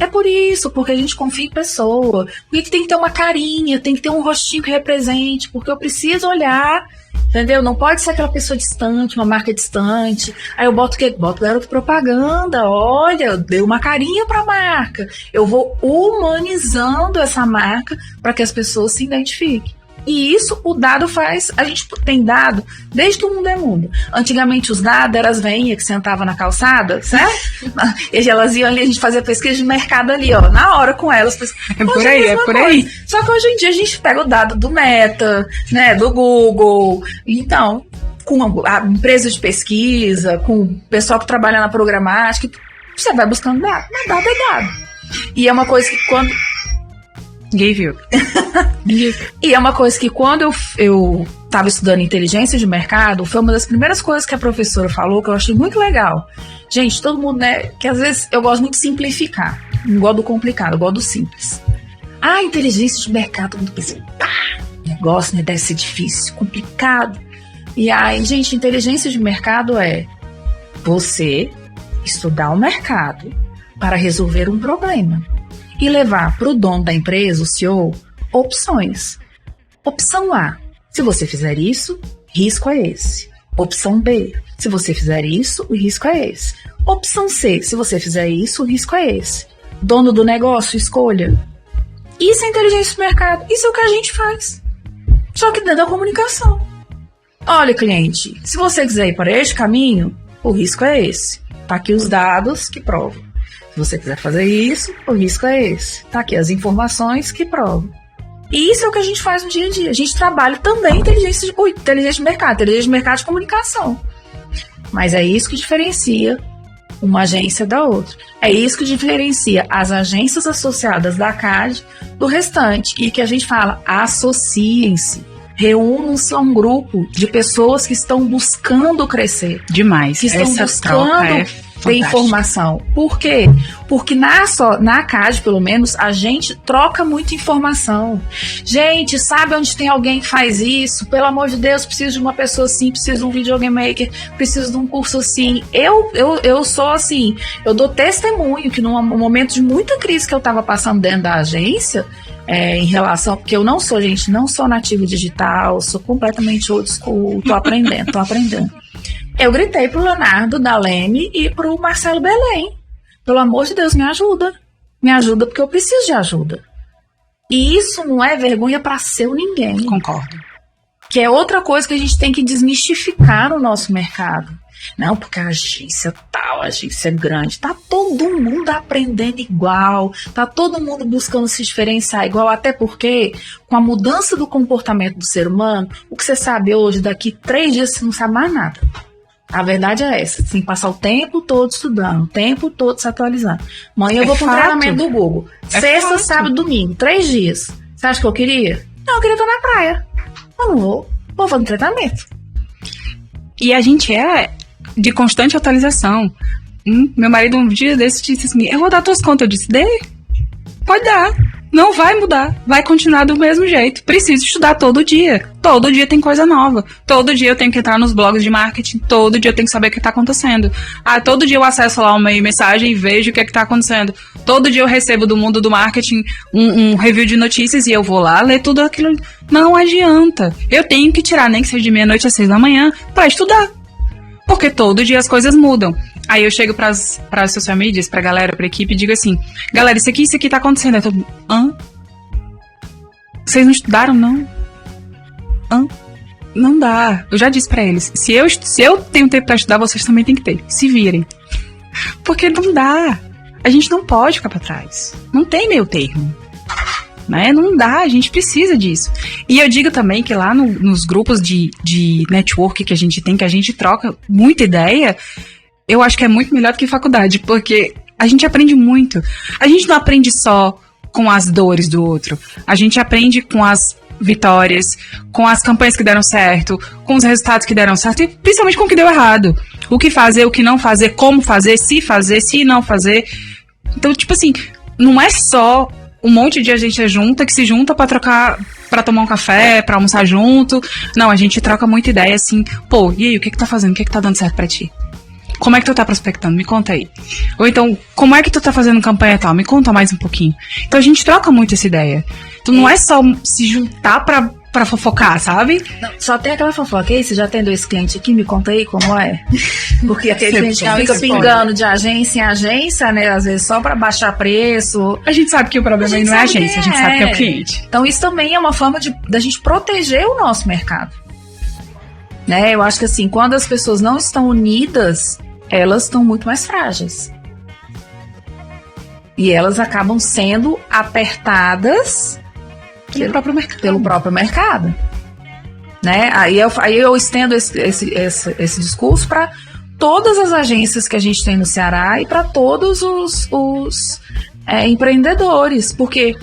É por isso, porque a gente confia em pessoa. Porque tem que ter uma carinha, tem que ter um rostinho que represente, porque eu preciso olhar, entendeu? Não pode ser aquela pessoa distante, uma marca distante. Aí eu boto o quê? Boto garoto propaganda, olha, eu dei uma carinha pra marca. Eu vou humanizando essa marca para que as pessoas se identifiquem. E isso o dado faz, a gente tem dado desde que o mundo é mundo. Antigamente os dados eram as veinhas que sentavam na calçada, certo? E elas iam ali, a gente fazia pesquisa de mercado ali, ó, na hora com elas. É por aí, é por aí. Só que hoje em dia a gente pega o dado do Meta, né, do Google, então, com a empresa de pesquisa, com o pessoal que trabalha na programática, você vai buscando dado, mas dado é dado. E é uma coisa que quando... Gave you. E é uma coisa que quando eu estava estudando inteligência de mercado, foi uma das primeiras coisas que a professora falou, que eu achei muito legal. Gente, todo mundo, né, que às vezes eu gosto muito de simplificar. Não gosto do complicado, eu gosto do simples. Inteligência de mercado, todo mundo pensa, negócio, né, deve ser difícil, complicado. E aí, gente, inteligência de mercado é você estudar o mercado para resolver um problema e levar para o dono da empresa, o CEO, opções. Opção A, se você fizer isso, risco é esse. Opção B, se você fizer isso, o risco é esse. Opção C, se você fizer isso, o risco é esse. Dono do negócio, escolha. Isso é inteligência de mercado. Isso é o que a gente faz. Só que dentro da comunicação. Olha, cliente, se você quiser ir para este caminho, o risco é esse. Tá aqui os dados que provam. Se você quiser fazer isso, o risco é esse. Tá aqui as informações que provam. E isso é o que a gente faz no dia a dia. A gente trabalha também inteligência de mercado de comunicação. Mas é isso que diferencia uma agência da outra. É isso que diferencia as agências associadas da CAD do restante. E que a gente fala, associem-se. Reúnam-se a um grupo de pessoas que estão buscando crescer. Demais. Que estão buscando ter informação. Por quê? Porque na CAD, pelo menos, a gente troca muita informação. Gente, sabe onde tem alguém que faz isso? Pelo amor de Deus, preciso de uma pessoa assim, preciso de um videogame maker, preciso de um curso assim. Eu sou assim, eu dou testemunho que num momento de muita crise que eu estava passando dentro da agência, em relação, porque eu não sou nativo digital, sou completamente old school, tô aprendendo. Eu gritei pro Leonardo da Leme e pro Marcelo Belém. Pelo amor de Deus, me ajuda. Me ajuda porque eu preciso de ajuda. E isso não é vergonha pra seu ninguém. Concordo. Que é outra coisa que a gente tem que desmistificar no nosso mercado. Não, porque a agência tal, a agência grande, tá todo mundo aprendendo igual, tá todo mundo buscando se diferenciar igual, até porque com a mudança do comportamento do ser humano, o que você sabe hoje, daqui 3 dias você não sabe mais nada. A verdade é essa, você tem que passar o tempo todo estudando, o tempo todo se atualizando. Amanhã eu vou para um treinamento do Google. Sexta, sábado, domingo, 3 dias. Você acha que eu queria? Não, eu queria estar na praia. Eu não vou fazer um treinamento. E a gente é de constante atualização. Meu marido um dia desse disse assim, eu vou dar tuas contas. Eu disse, pode dar. Não vai mudar, vai continuar do mesmo jeito. Preciso estudar todo dia. Todo dia tem coisa nova. Todo dia eu tenho que entrar nos blogs de marketing. Todo dia eu tenho que saber o que está acontecendo. Todo dia eu acesso lá uma mensagem e vejo o que está acontecendo. Todo dia eu recebo do mundo do marketing um review de notícias e eu vou lá ler tudo aquilo. Não adianta. Eu tenho que tirar, nem que seja de meia-noite às 6 da manhã, para estudar. Porque todo dia as coisas mudam. Aí eu chego pras social medias, pra galera, pra equipe, e digo assim, galera, isso aqui tá acontecendo. Aí todo mundo, Vocês não estudaram, não? Não dá. Eu já disse pra eles, se eu tenho tempo pra estudar, vocês também têm que ter. Se virem. Porque não dá. A gente não pode ficar pra trás. Não tem meio termo. Né? Não dá, a gente precisa disso. E eu digo também que lá nos grupos de network que a gente tem, que a gente troca muita ideia, eu acho que é muito melhor do que faculdade, porque a gente aprende muito. A gente não aprende só com as dores do outro, a gente aprende com as vitórias, com as campanhas que deram certo, com os resultados que deram certo e principalmente com o que deu errado. O que fazer, o que não fazer, como fazer, se não fazer. Então, tipo assim, não é só um monte de gente junta que se junta pra trocar, pra tomar um café, pra almoçar junto. Não, a gente troca muita ideia assim, pô, e aí, o que tá fazendo? O que tá dando certo pra ti? Como é que tu tá prospectando? Me conta aí. Ou então, como é que tu tá fazendo campanha tal? Me conta mais um pouquinho. Então a gente troca muito essa ideia. Então não é só se juntar pra fofocar, sabe? Não, só tem aquela fofoca. E aí, você já tem 2 clientes aqui? Me conta aí como é. Porque aquele cliente que fica pingando de agência em agência, né? Às vezes só pra baixar preço. A gente sabe que o problema não é a agência, a gente sabe que é o cliente. Então isso também é uma forma da gente proteger o nosso mercado. Né? Eu acho que assim, quando as pessoas não estão unidas, elas estão muito mais frágeis. E elas acabam sendo apertadas pelo próprio mercado. Né? Aí eu estendo esse discurso para todas as agências que a gente tem no Ceará e para todos empreendedores, porque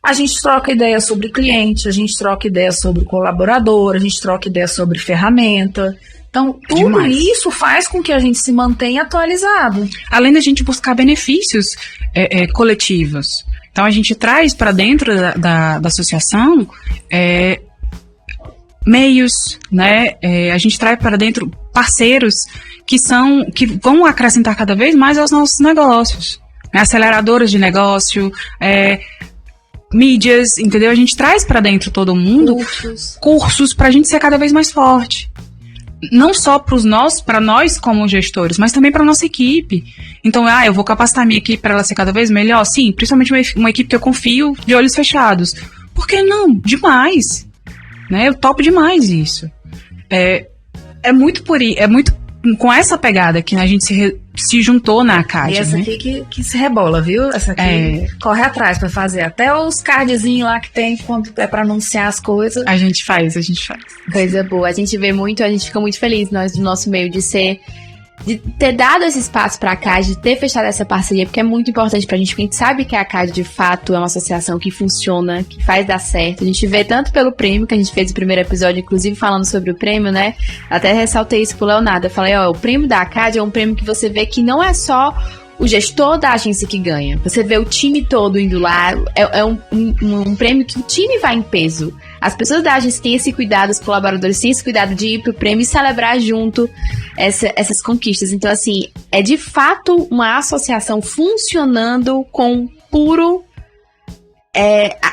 a gente troca ideia sobre cliente, a gente troca ideia sobre colaborador, a gente troca ideia sobre ferramenta. Então, tudo isso faz com que a gente se mantenha atualizado. Além da gente buscar benefícios coletivos. Então, a gente traz para dentro da associação meios, né? A gente traz para dentro parceiros que vão acrescentar cada vez mais aos nossos negócios. Né? Aceleradoras de negócio, mídias, entendeu? A gente traz para dentro todo mundo cursos para a gente ser cada vez mais forte. Não só para nós como gestores, mas também para nossa equipe. Então, eu vou capacitar minha equipe para ela ser cada vez melhor? Sim, principalmente uma equipe que eu confio de olhos fechados. Por que não? Demais. Né? Eu topo demais isso. É muito com essa pegada que a gente se juntou na Acadia. E essa aqui que se rebola, viu? Essa aqui corre atrás para fazer. Até os cardzinhos lá que tem quando é para anunciar as coisas. A gente faz. Coisa boa. A gente fica muito feliz, nós, do nosso meio, de ter dado esse espaço para a Acadia, de ter fechado essa parceria, porque é muito importante pra gente, porque a gente sabe que a Acadia, de fato, é uma associação que funciona, que faz dar certo. A gente vê tanto pelo prêmio, que a gente fez o primeiro episódio, inclusive falando sobre o prêmio, né? Até ressaltei isso pro Leonardo. Eu falei, o prêmio da Acadia é um prêmio que você vê que não é só o gestor da agência que ganha. Você vê o time todo indo lá. É um prêmio que o time vai em peso. As pessoas da agência têm esse cuidado, os colaboradores têm esse cuidado de ir pro prêmio e celebrar junto essas conquistas. Então, assim, é de fato uma associação funcionando com puro...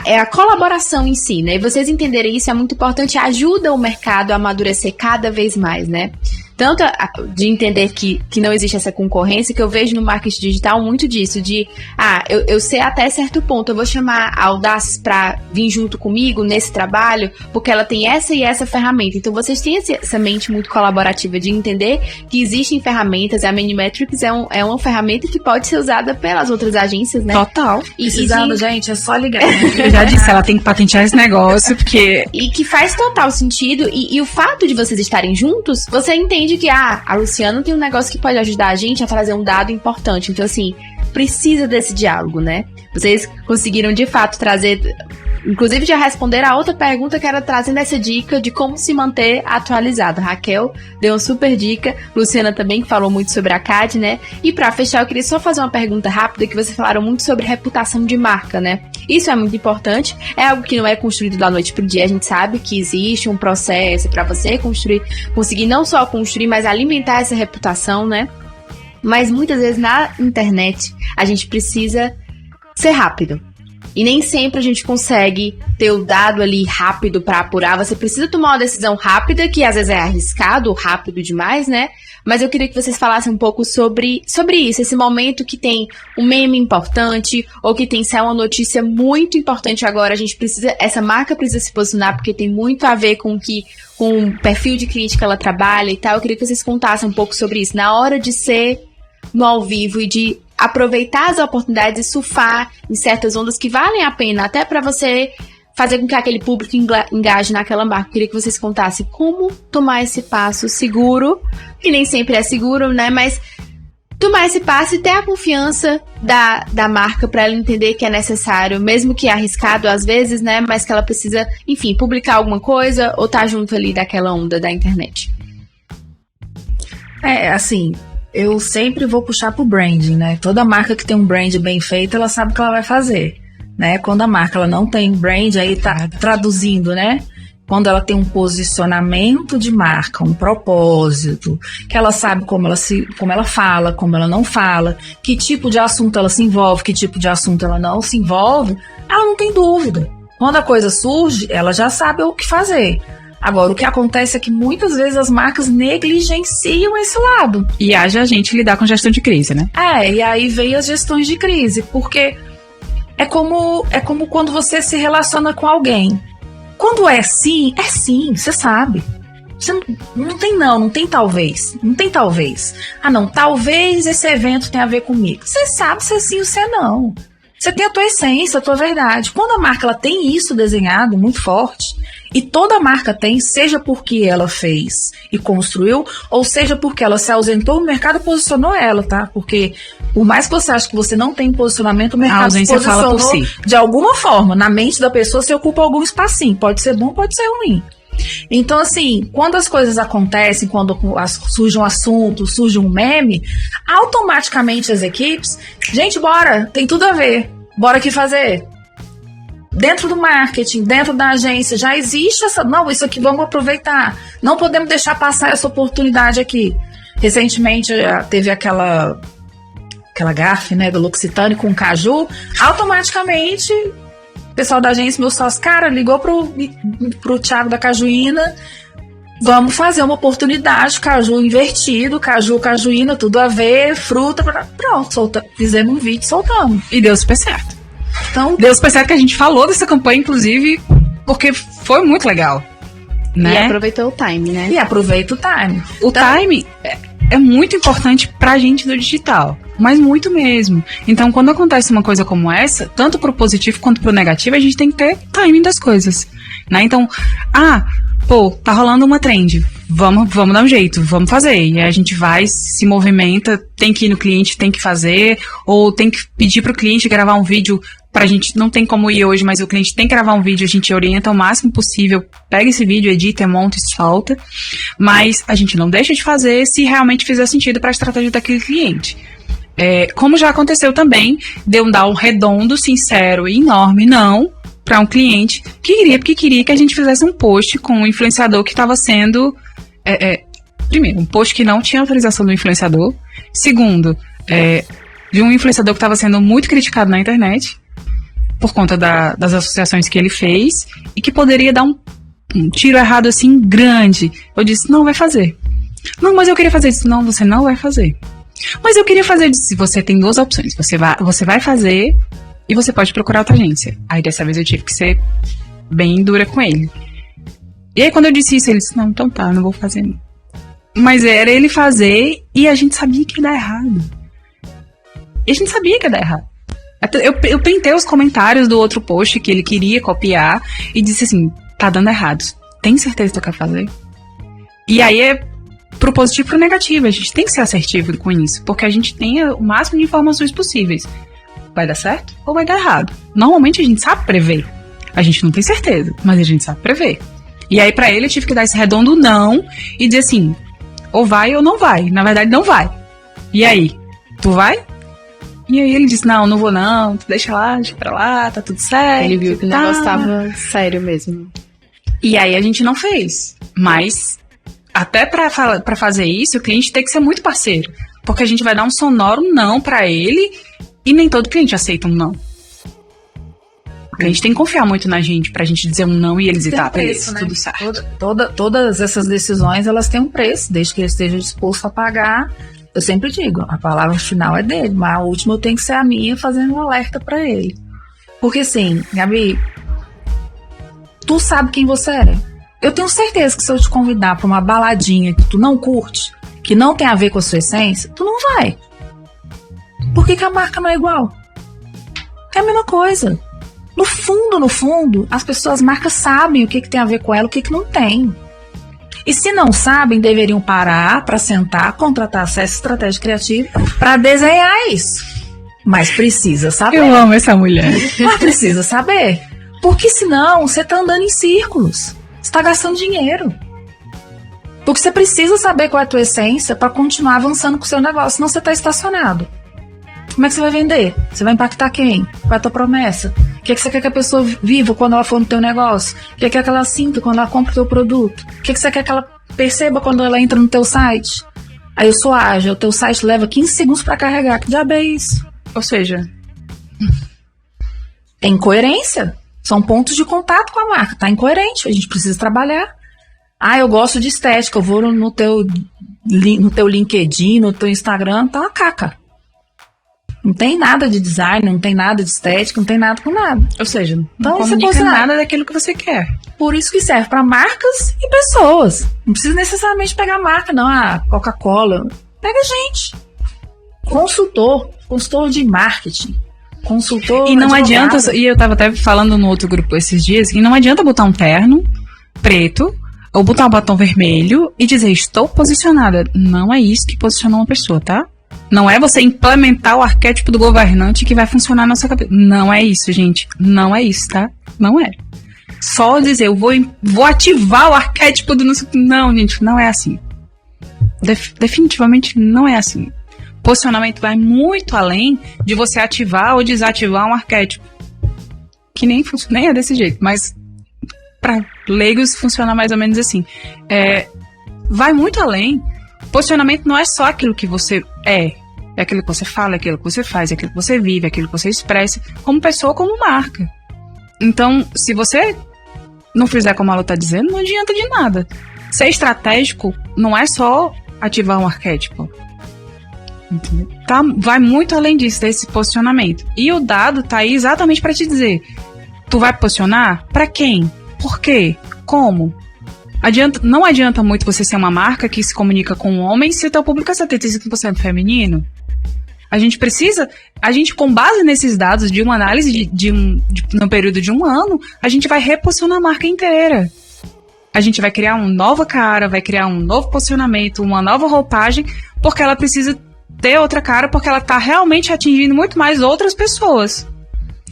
a colaboração em si, né? E vocês entenderem isso é muito importante, ajuda o mercado a amadurecer cada vez mais, né? Tanto de entender que não existe essa concorrência, que eu vejo no marketing digital muito disso, eu sei até certo ponto, eu vou chamar a Audaces para vir junto comigo nesse trabalho, porque ela tem essa e essa ferramenta. Então, vocês têm essa mente muito colaborativa de entender que existem ferramentas, a Minimetrics é uma ferramenta que pode ser usada pelas outras agências, né? Total. Precisando, gente, é só ligar. Eu já disse, ela tem que patentear esse negócio, porque... E que faz total sentido, e o fato de vocês estarem juntos, você entende que a Luciana tem um negócio que pode ajudar a gente a trazer um dado importante. Então, assim, precisa desse diálogo, né? Vocês conseguiram, de fato, trazer... Inclusive, já responderam a outra pergunta que era trazendo essa dica de como se manter atualizado. Raquel deu uma super dica. Luciana também, que falou muito sobre a CAD, né? E pra fechar, eu queria só fazer uma pergunta rápida, que vocês falaram muito sobre reputação de marca, né? Isso é muito importante. É algo que não é construído da noite pro dia. A gente sabe que existe um processo para você conseguir não só construir, mas alimentar essa reputação, né? Mas muitas vezes na internet a gente precisa ser rápido. E nem sempre a gente consegue ter o dado ali rápido para apurar. Você precisa tomar uma decisão rápida, que às vezes é arriscado ou rápido demais, né? Mas eu queria que vocês falassem um pouco sobre isso, esse momento que tem um meme importante, ou que tem uma notícia muito importante agora. Essa marca precisa se posicionar, porque tem muito a ver com o perfil de cliente que ela trabalha e tal. Eu queria que vocês contassem um pouco sobre isso, na hora de ser no ao vivo e de aproveitar as oportunidades e surfar em certas ondas que valem a pena, até para você fazer com que aquele público engaje naquela marca. Eu queria que vocês contassem como tomar esse passo seguro, que nem sempre é seguro, né? Mas tomar esse passo e ter a confiança da marca para ela entender que é necessário, mesmo que arriscado às vezes, né? Mas que ela precisa, enfim, publicar alguma coisa ou estar junto ali daquela onda da internet. Assim, eu sempre vou puxar pro branding, né? Toda marca que tem um brand bem feito, ela sabe o que ela vai fazer, né? Quando a marca ela não tem brand, aí tá traduzindo, né? Quando ela tem um posicionamento de marca, um propósito, que ela sabe como ela fala, como ela não fala, que tipo de assunto ela se envolve, que tipo de assunto ela não se envolve, ela não tem dúvida. Quando a coisa surge, ela já sabe o que fazer. Agora, o que acontece é que muitas vezes as marcas negligenciam esse lado. E haja a gente lidar com gestão de crise, né? E aí vem as gestões de crise, porque é como quando você se relaciona com alguém. Quando é sim, você sabe. Você não tem talvez. Não tem talvez. Não, talvez esse evento tenha a ver comigo. Você sabe se é sim ou se é não. Você tem a tua essência, a tua verdade. Quando a marca ela tem isso desenhado muito forte, E toda marca tem, seja porque ela fez e construiu, ou seja porque ela se ausentou, o mercado posicionou ela, tá? Porque por mais que você ache que você não tem posicionamento, o mercado se posicionou por si. De alguma forma. Na mente da pessoa, você ocupa algum espacinho. Pode ser bom, pode ser ruim. Então, assim, quando as coisas acontecem, quando surge um assunto, surge um meme, automaticamente as equipes, gente, bora, tem tudo a ver. Bora aqui fazer. Dentro do marketing, dentro da agência, já existe essa... Não, isso aqui vamos aproveitar. Não podemos deixar passar essa oportunidade aqui. Recentemente teve aquela gafe, né, do L'Occitane com o Caju. Automaticamente, o pessoal da agência, meu sócio, cara, ligou pro Thiago da Cajuína. Vamos fazer uma oportunidade, caju invertido, cajuína, tudo a ver, fruta, pronto, fizemos um vídeo, soltamos. E deu super certo. Então, deu super certo que a gente falou dessa campanha, inclusive, porque foi muito legal. Né? E aproveitou o time, né? E aproveita o time. O time é muito importante pra gente do digital, mas muito mesmo. Então, quando acontece uma coisa como essa, tanto pro positivo quanto pro negativo, a gente tem que ter timing das coisas. Né? Então, tá rolando uma trend, vamos dar um jeito, vamos fazer. E aí a gente vai, se movimenta, tem que ir no cliente, tem que fazer, ou tem que pedir pro cliente gravar um vídeo pra gente, não tem como ir hoje, mas o cliente tem que gravar um vídeo, a gente orienta o máximo possível, pega esse vídeo, edita, monta e solta, mas a gente não deixa de fazer se realmente fizer sentido para a estratégia daquele cliente. Como já aconteceu também, de eu dar um redondo, sincero e enorme não para um cliente que queria que a gente fizesse um post com um influenciador que estava sendo, primeiro, um post que não tinha autorização do influenciador, segundo, de um influenciador que estava sendo muito criticado na internet por conta das associações que ele fez e que poderia dar um tiro errado assim grande. Eu disse, não vai fazer. Não, mas eu queria fazer isso. Não, você não vai fazer. Mas eu queria fazer isso. Você tem duas opções. Você vai fazer e você pode procurar outra agência. Aí dessa vez eu tive que ser bem dura com ele. E aí quando eu disse isso, ele disse, não, então tá, eu não vou fazer. Mas era ele fazer e a gente sabia que ia dar errado. E a gente sabia que ia dar errado. Eu printei os comentários do outro post que ele queria copiar e disse assim, tá dando errado. Tem certeza que tu quer fazer? E aí é pro positivo e pro negativo. A gente tem que ser assertivo com isso, porque a gente tem o máximo de informações possíveis. Vai dar certo ou vai dar errado? Normalmente a gente sabe prever. A gente não tem certeza, mas a gente sabe prever. E aí pra ele eu tive que dar esse redondo não e dizer assim, ou vai ou não vai. Na verdade não vai. E aí? Tu vai? E aí ele disse, não vou não, tu deixa pra lá, tá tudo certo. Ele viu que o negócio tava sério mesmo. E aí a gente não fez. Mas, até pra fazer isso, o cliente tem que ser muito parceiro. Porque a gente vai dar um sonoro não pra ele e nem todo cliente aceita um não. O cliente tem que confiar muito na gente pra gente dizer um não e ele dizer, tá, beleza, tudo certo. Todas essas decisões, elas têm um preço, desde que ele esteja disposto a pagar. Eu sempre digo, a palavra final é dele, mas a última tem que ser a minha, fazendo um alerta pra ele. Porque assim, Gabi, tu sabe quem você é. Eu tenho certeza que se eu te convidar pra uma baladinha que tu não curte, que não tem a ver com a sua essência, tu não vai. Por que a marca não é igual? É a mesma coisa. No fundo, as marcas sabem o que tem a ver com ela, o que não tem. E se não sabem, deveriam parar para sentar, contratar acesso estratégia criativa para desenhar isso. Mas precisa saber. Eu amo essa mulher. Mas precisa saber. Porque senão você tá andando em círculos. Você tá gastando dinheiro. Porque você precisa saber qual é a tua essência para continuar avançando com o seu negócio. Senão você tá estacionado. Como é que você vai vender? Você vai impactar quem? Qual é a tua promessa? O que você quer que a pessoa viva quando ela for no teu negócio? O que quer que ela sinta quando ela compra o teu produto? O que você quer que ela perceba quando ela entra no teu site? Aí eu sou ágil, o teu site leva 15 segundos para carregar. Que diabo é isso? Ou seja, é incoerência. São pontos de contato com a marca. Tá incoerente, a gente precisa trabalhar. Eu gosto de estética, eu vou no teu LinkedIn, no teu Instagram, tá uma caca. Não tem nada de design, não tem nada de estética, não tem nada com nada. Ou seja, não então, comunica nada daquilo que você quer. Por isso que serve para marcas e pessoas. Não precisa necessariamente pegar marca, não. Coca-Cola. Pega gente. Consultor de marketing. Consultor. E não adianta, e eu tava até falando no outro grupo esses dias, e não adianta botar um terno, preto, ou botar um batom vermelho e dizer, estou posicionada. Não é isso que posiciona uma pessoa, tá? Não é você implementar o arquétipo do governante que vai funcionar na sua cabeça. Não é isso, gente. Não é isso, tá? Não é. Só dizer, eu vou ativar o arquétipo do... Não, gente, não é assim. Definitivamente não é assim. Posicionamento vai muito além de você ativar ou desativar um arquétipo. Que nem é desse jeito, mas para leigos funciona mais ou menos assim. Vai muito além. Posicionamento não é só aquilo que você é aquilo que você fala, é aquilo que você faz, é aquilo que você vive, é aquilo que você expressa, como pessoa, como marca. Então, se você não fizer como a Lu tá dizendo, não adianta de nada. Ser estratégico não é só ativar um arquétipo. Entendeu? Tá, vai muito além disso, desse posicionamento. E o dado tá aí exatamente para te dizer, tu vai posicionar para quem? Por quê? Como? Não adianta muito você ser uma marca que se comunica com homens se teu público é 75% feminino. A gente com base nesses dados de uma análise no período de um ano, a gente vai reposicionar a marca inteira. A gente vai criar uma nova cara, vai criar um novo posicionamento, uma nova roupagem, porque ela precisa ter outra cara, porque ela está realmente atingindo muito mais outras pessoas.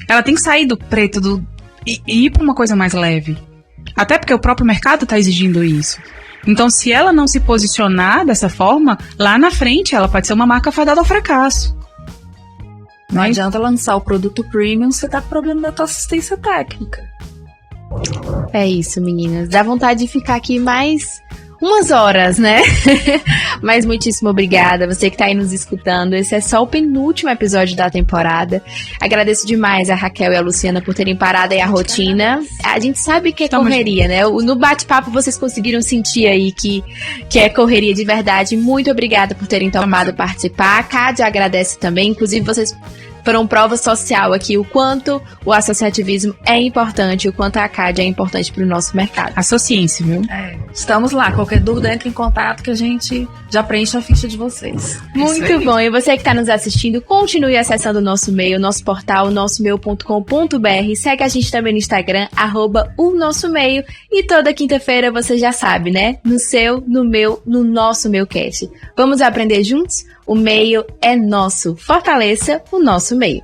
Ela tem que sair do preto e ir para uma coisa mais leve. Até porque o próprio mercado está exigindo isso. Então, se ela não se posicionar dessa forma, lá na frente ela pode ser uma marca fadada ao fracasso. Não adianta lançar o produto premium se você tá com problema da tua assistência técnica. É isso, meninas. Dá vontade de ficar aqui mais umas horas, né? Mas muitíssimo obrigada, você que tá aí nos escutando. Esse é só o penúltimo episódio da temporada. Agradeço demais a Raquel e a Luciana por terem parado aí a rotina. A gente sabe que é correria, né? No bate-papo vocês conseguiram sentir aí que é correria de verdade. Muito obrigada por terem topado participar. A Cádia agradece também. Inclusive, vocês foram prova social aqui, o quanto o associativismo é importante, o quanto a Cádia é importante para o nosso mercado. Associem-se, viu? Estamos lá. Qualquer dúvida, entre em contato que a gente já preenche a ficha de vocês. Muito bom. E você que está nos assistindo, continue acessando o nosso e-mail, nosso portal, nossomeu.com.br. Segue a gente também no Instagram, @o-nosso-meio. E toda quinta-feira você já sabe, né? No seu, no meu, no nosso Meucast. Vamos aprender juntos? O meio é nosso. Fortaleça o nosso meio.